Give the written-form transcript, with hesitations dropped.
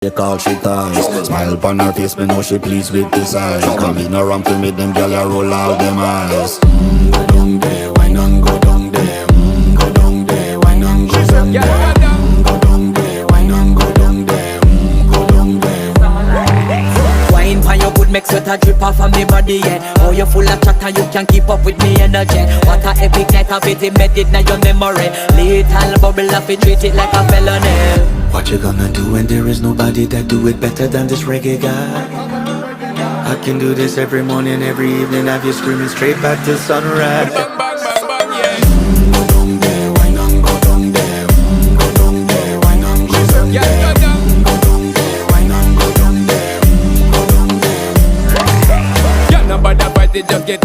They call she ties. Smile upon her face, me know she pleased with this eyes. Come in around to meet them, girl, you roll out them eyes. Go down there, why not go down there? Go down there, why not go down there? Go down there, why not go down there? Go down there. Wine pan your good, make sweat a drip off of me body, yeah. Oh, you full of chatter, you can't keep up with me energy. What a epic night of it, embedded in your memory. Little bubble up, it treat it like a felony. What you gonna do when there is nobody that do it better than this reggae guy? I can do this every morning, every evening, have you screaming straight back to sunrise.